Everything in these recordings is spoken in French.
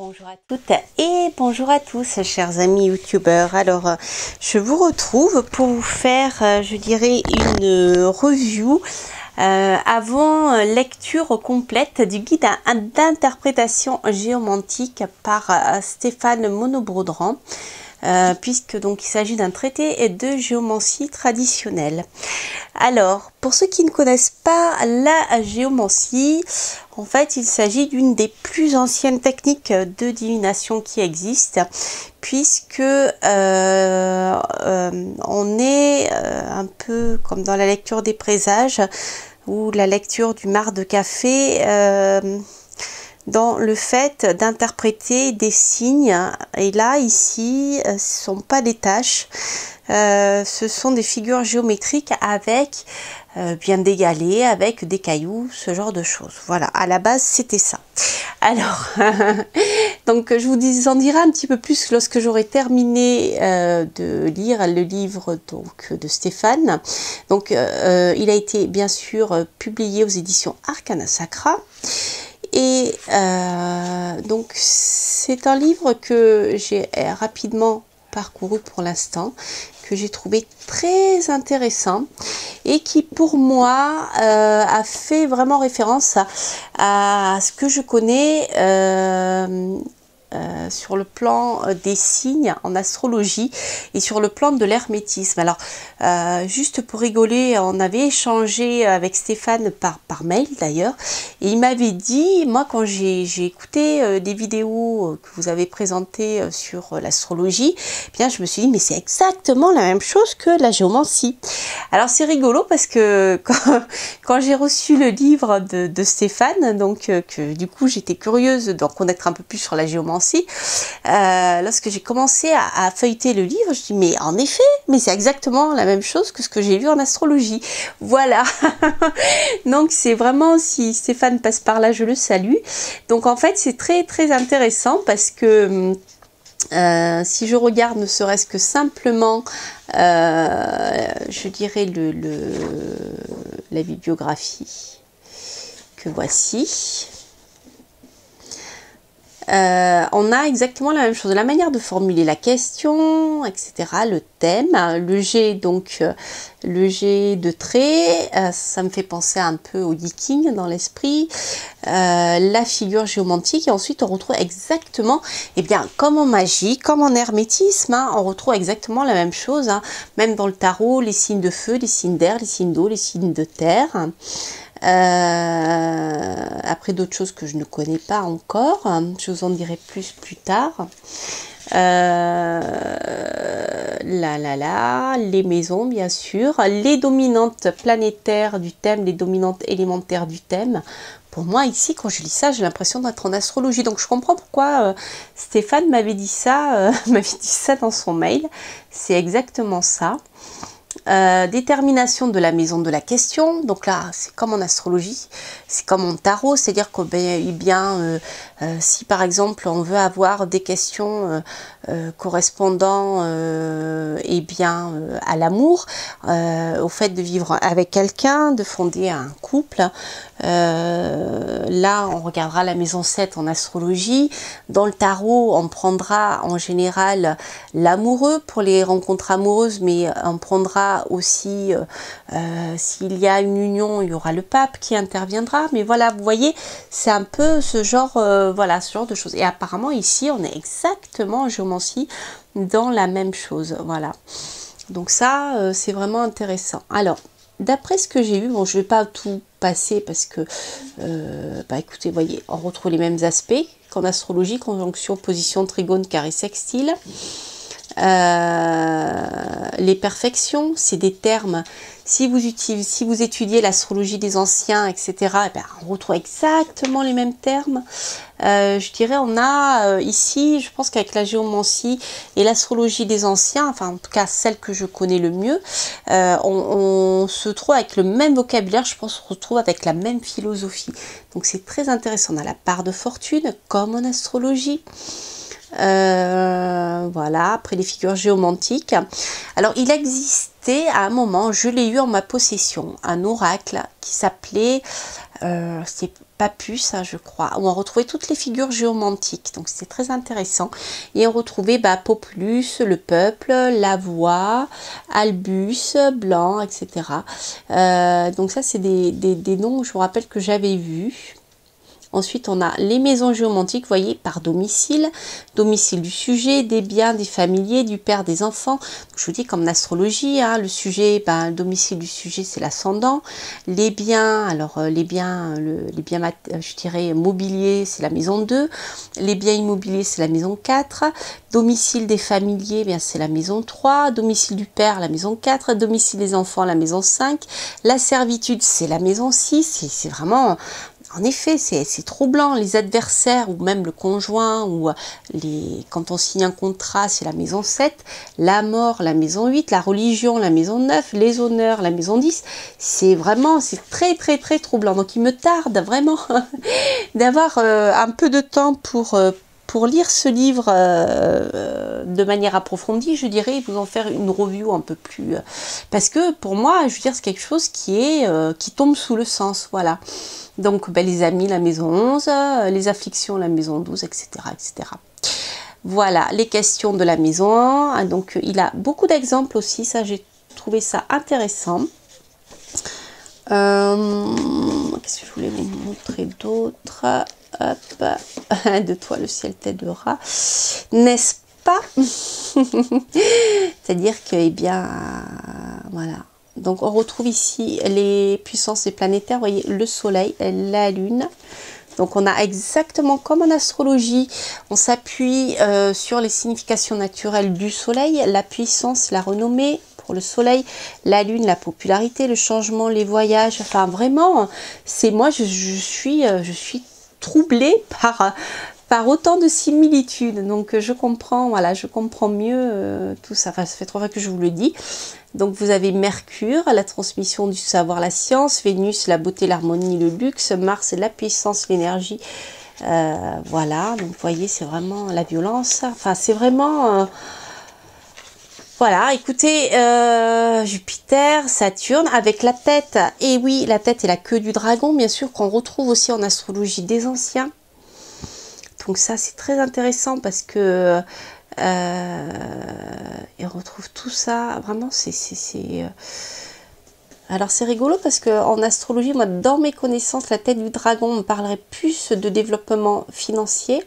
Bonjour à toutes et bonjour à tous, chers amis youtubeurs. Alors, je vous retrouve pour vous faire, je dirais, une review avant lecture complète du guide d'interprétation géomantique par Stéphane Monod-Braudran. Puisque donc il s'agit d'un traité de géomancie traditionnelle. Alors, pour ceux qui ne connaissent pas la géomancie, en fait, il s'agit d'une des plus anciennes techniques de divination qui existent, puisque on est un peu comme dans la lecture des présages ou la lecture du marc de café. Dans le fait d'interpréter des signes, et là ici ce ne sont pas des tâches, ce sont des figures géométriques avec bien des galets, avec des cailloux, ce genre de choses. Voilà, à la base c'était ça. Alors, donc je vous en dirai un petit peu plus lorsque j'aurai terminé de lire le livre donc, de Stéphane. Donc il a été bien sûr publié aux éditions Arcana Sacra. Et donc c'est un livre que j'ai rapidement parcouru pour l'instant, que j'ai trouvé très intéressant et qui pour moi a fait vraiment référence à ce que je connais sur le plan des signes en astrologie et sur le plan de l'hermétisme. Alors juste pour rigoler, on avait échangé avec Stéphane par mail d'ailleurs, et il m'avait dit, moi quand j'ai écouté des vidéos que vous avez présentées sur l'astrologie, eh bien je me suis dit mais c'est exactement la même chose que la géomancie. Alors c'est rigolo parce que quand j'ai reçu le livre de Stéphane, donc que du coup j'étais curieuse d'en connaître un peu plus sur la géomancie, lorsque j'ai commencé à feuilleter le livre, je dis mais en effet, mais c'est exactement la même chose que ce que j'ai vu en astrologie. Voilà. Donc c'est vraiment, si Stéphane passe par là, je le salue. Donc en fait c'est très très intéressant parce que si je regarde ne serait-ce que simplement je dirais la bibliographie que voici, on a exactement la même chose, la manière de formuler la question, etc., le thème, le jet, donc le jet de trait, ça me fait penser un peu au Yiking dans l'esprit, la figure géomantique, et ensuite on retrouve exactement, eh bien, comme en magie, comme en hermétisme, hein, on retrouve exactement la même chose, hein, même dans le tarot, les signes de feu, les signes d'air, les signes d'eau, les signes de terre. Après d'autres choses que je ne connais pas encore, je vous en dirai plus tard. Les maisons bien sûr, les dominantes planétaires du thème, les dominantes élémentaires du thème. Pour moi ici quand je lis ça, j'ai l'impression d'être en astrologie, donc je comprends pourquoi Stéphane m'avait dit ça, dans son mail. C'est exactement ça. Détermination de la maison de la question, donc là c'est comme en astrologie, c'est comme en tarot, c'est à dire que si par exemple on veut avoir des questions correspondant à l'amour, au fait de vivre avec quelqu'un, de fonder un couple, là on regardera la maison 7 en astrologie. Dans le tarot on prendra en général l'amoureux pour les rencontres amoureuses, mais on prendra aussi s'il y a une union, il y aura le pape qui interviendra, mais voilà, vous voyez, c'est un peu ce genre voilà, ce genre de choses. Et apparemment ici on est exactement en géomancie dans la même chose, voilà. Donc ça c'est vraiment intéressant. Alors d'après ce que j'ai vu, bon je vais pas tout passer parce que écoutez, vous voyez, on retrouve les mêmes aspects qu'en astrologie, conjonction, position, trigone, carré, sextile. Les perfections, c'est des termes, si vous étudiez l'astrologie des anciens, etc., eh bien, on retrouve exactement les mêmes termes. Je dirais, on a ici, je pense qu'avec la géomancie et l'astrologie des anciens, enfin en tout cas celle que je connais le mieux, on se trouve avec le même vocabulaire, je pense qu'on se retrouve avec la même philosophie. Donc c'est très intéressant. On a la part de fortune, comme en astrologie. Voilà, après les figures géomantiques. Alors il existait à un moment, je l'ai eu en ma possession, un oracle qui s'appelait Papus, hein, je crois, où on retrouvait toutes les figures géomantiques. Donc c'était très intéressant. Et on retrouvait Populus, le peuple, la voix, Albus, blanc, etc. Donc ça, c'est des noms, je vous rappelle, que j'avais vus. Ensuite, on a les maisons géomantiques, vous voyez, par domicile, domicile du sujet, des biens, des familiers, du père, des enfants. Donc, je vous dis, comme l'astrologie, hein, le sujet, le domicile du sujet, c'est l'ascendant. Les biens, alors les biens, je dirais, mobiliers, c'est la maison 2. Les biens immobiliers, c'est la maison 4. Domicile des familiers, c'est la maison 3. Domicile du père, la maison 4. Domicile des enfants, la maison 5. La servitude, c'est la maison 6. C'est vraiment... En effet, c'est troublant. Les adversaires ou même le conjoint ou quand on signe un contrat, c'est la maison 7. La mort, la maison 8. La religion, la maison 9. Les honneurs, la maison 10. C'est très très très troublant. Donc il me tarde vraiment d'avoir un peu de temps pour lire ce livre de manière approfondie, je dirais, vous en faire une review un peu plus... parce que pour moi, je veux dire, c'est quelque chose qui tombe sous le sens, voilà. Donc, les amis, la maison 11, les afflictions, la maison 12, etc., etc. Voilà, les questions de la maison 1. Donc, il a beaucoup d'exemples aussi, ça, j'ai trouvé ça intéressant. Qu'est-ce que je voulais vous montrer d'autre? Hop, de toi le ciel t'aidera, n'est-ce pas? C'est-à-dire que, eh bien, voilà. Donc, on retrouve ici les puissances des planétaires. Vous voyez, le soleil, la lune. Donc, on a exactement comme en astrologie, on s'appuie sur les significations naturelles du soleil, la puissance, la renommée pour le soleil, la lune, la popularité, le changement, les voyages. Enfin, vraiment, c'est moi, je suis troublée par autant de similitudes. Donc, je comprends, voilà, je comprends mieux tout ça. Enfin, ça fait 3 fois que je vous le dis. Donc vous avez Mercure, la transmission du savoir, la science, Vénus, la beauté, l'harmonie, le luxe, Mars, la puissance, l'énergie. Voilà, donc vous voyez, c'est vraiment la violence. Enfin, c'est vraiment... voilà, écoutez, Jupiter, Saturne, avec la tête, et oui, la tête et la queue du dragon, bien sûr, qu'on retrouve aussi en astrologie des anciens. Donc ça, c'est très intéressant parce que... et on retrouve tout ça, vraiment alors c'est rigolo parce que en astrologie, moi dans mes connaissances, la tête du dragon me parlerait plus de développement financier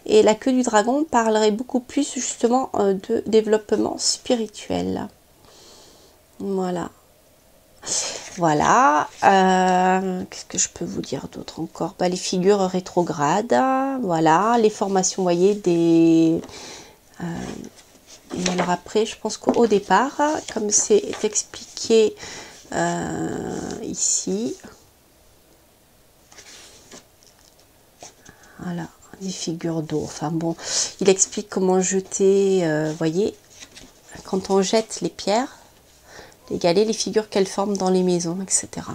et la queue du dragon parlerait beaucoup plus justement de développement spirituel. Voilà. Voilà, qu'est-ce que je peux vous dire d'autre encore? Les figures rétrogrades, voilà, les formations, vous voyez, des... et alors après, je pense qu'au départ, comme c'est expliqué ici, voilà, des figures d'eau, enfin bon, il explique comment jeter, vous voyez, quand on jette les pierres, les galets, les figures qu'elles forment dans les maisons, etc.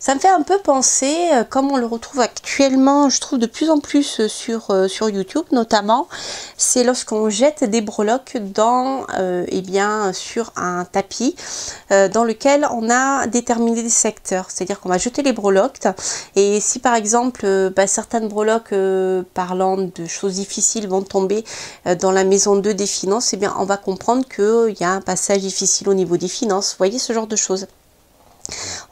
Ça me fait un peu penser, comme on le retrouve actuellement, je trouve de plus en plus sur YouTube notamment, c'est lorsqu'on jette des breloques dans, sur un tapis dans lequel on a déterminé des secteurs. C'est-à-dire qu'on va jeter les breloques et si par exemple certaines breloques parlant de choses difficiles vont tomber dans la maison 2 des finances, eh bien on va comprendre qu'il y a un passage difficile au niveau des finances. Vous voyez ce genre de choses.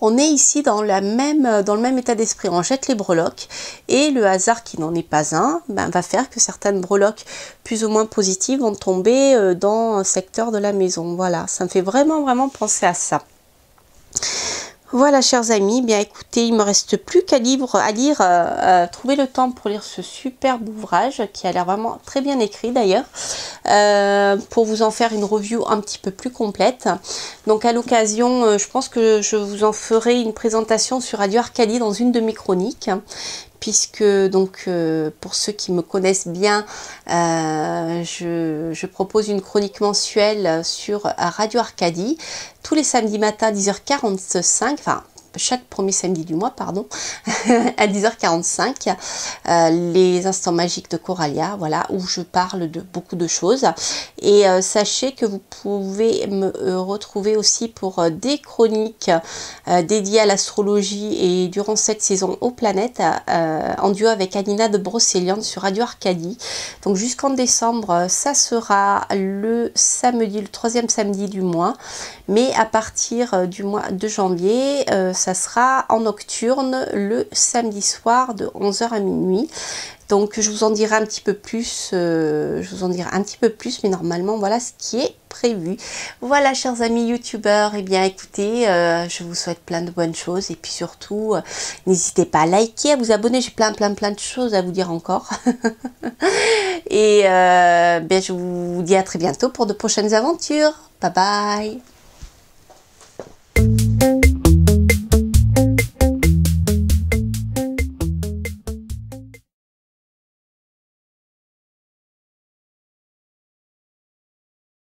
On est ici dans le même état d'esprit, on jette les breloques et le hasard qui n'en est pas un va faire que certaines breloques plus ou moins positives vont tomber dans un secteur de la maison. Voilà, ça me fait vraiment penser à ça. Voilà, chers amis, bien écoutez, il me reste plus qu'à lire, trouver le temps pour lire ce superbe ouvrage qui a l'air vraiment très bien écrit d'ailleurs, pour vous en faire une review un petit peu plus complète. Donc à l'occasion, je pense que je vous en ferai une présentation sur Radio Arcadie dans une de mes chroniques. Puisque donc pour ceux qui me connaissent bien, je propose une chronique mensuelle sur Radio Arcadie tous les samedis matins 10h45, enfin chaque premier samedi du mois, pardon, à 10h45, les instants magiques de Coralia, voilà, où je parle de beaucoup de choses. Et sachez que vous pouvez me retrouver aussi pour des chroniques dédiées à l'astrologie et durant cette saison aux planètes, en duo avec Anina de Brocéliande sur Radio Arcadie. Donc jusqu'en décembre, ça sera le samedi, le troisième samedi du mois, mais à partir du mois de janvier, ça sera en nocturne le samedi soir de 11h à minuit. Donc je vous en dirai un petit peu plus, mais normalement voilà ce qui est prévu. Voilà, chers amis youtubeurs, et bien écoutez, je vous souhaite plein de bonnes choses, et puis surtout n'hésitez pas à liker, à vous abonner, j'ai plein de choses à vous dire encore. Et bien je vous dis à très bientôt pour de prochaines aventures. Bye bye.